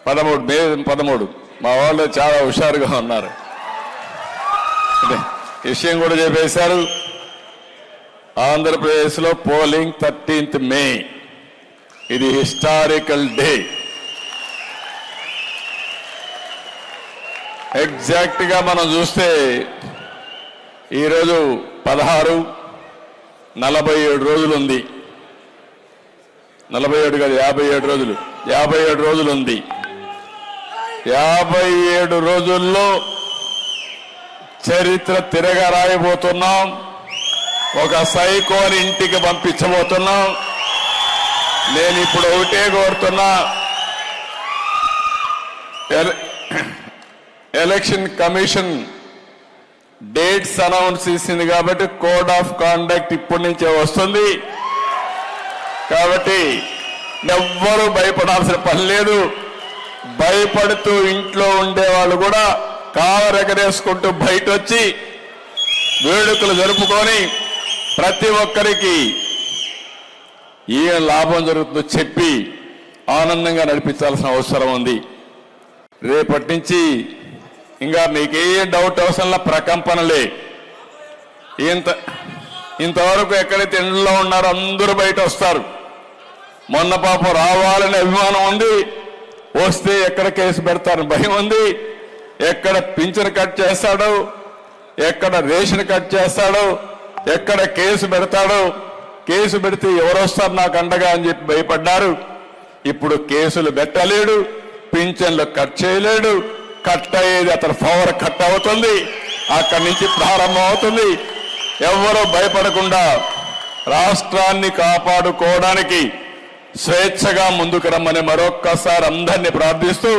మే 13 మా వాళ్ళు చాలా హుషారుగా ఉన్నారు. విషయం కూడా చెప్పేశారు. ఆంధ్రప్రదేశ్లో పోలింగ్ 13th మే. ఇది హిస్టారికల్ డే. ఎగ్జాక్ట్ గా మనం చూస్తే ఈరోజు 16, 47 రోజులు ఉంది. 47 కాదు, 57 రోజులు. 57 రోజులు ఉంది. 57 రోజుల్లో చరిత్ర తిరగా రాయబోతున్నాం. ఒక సైకోని ఇంటికి పంపించబోతున్నాం. నేను ఇప్పుడు ఒకటే కోరుతున్నా, ఎలక్షన్ కమిషన్ డేట్స్ అనౌన్స్ చేసింది కాబట్టి కోడ్ ఆఫ్ కాండక్ట్ ఇప్పటి నుంచే వస్తుంది. కాబట్టి ఎవ్వరూ భయపడాల్సిన పని లేదు. భయపడుతూ ఇంట్లో ఉండేవాళ్ళు కూడా కావరెగరేసుకుంటూ బయట వచ్చి వేడుకలు జరుపుకొని ప్రతి ఒక్కరికి ఏం లాభం జరుగుతుందో చెప్పి ఆనందంగా నడిపించాల్సిన అవసరం ఉంది. రేపటి నుంచి ఇంకా మీకు ఏ డౌట్ అవసరంలా ప్రకంపనలే. ఇంతవరకు ఎక్కడైతే ఇంట్లో ఉన్నారో అందరూ బయట వస్తారు. మొన్న పాపం రావాలనే అభిమానం ఉంది, వస్తే ఎక్కడ కేసు పెడతారని భయం ఉంది. ఎక్కడ పింఛను కట్ చేస్తాడో, ఎక్కడ రేషన్ కట్ చేస్తాడో, ఎక్కడ కేసు పెడతాడో, కేసు పెడితే ఎవరు వస్తారు నాకు అండగా అని చెప్పి భయపడ్డారు. ఇప్పుడు కేసులు పెట్టలేడు, పింఛన్లు కట్ చేయలేడు. కట్ అయ్యేది అతను పవర్ కట్ అవుతుంది, అక్కడి నుంచి ప్రారంభం అవుతుంది. ఎవరూ భయపడకుండా రాష్ట్రాన్ని కాపాడుకోవడానికి స్వేచ్ఛగా ముందుకు రమ్మని మరొక్కసారి అందరినీ ప్రార్థిస్తూ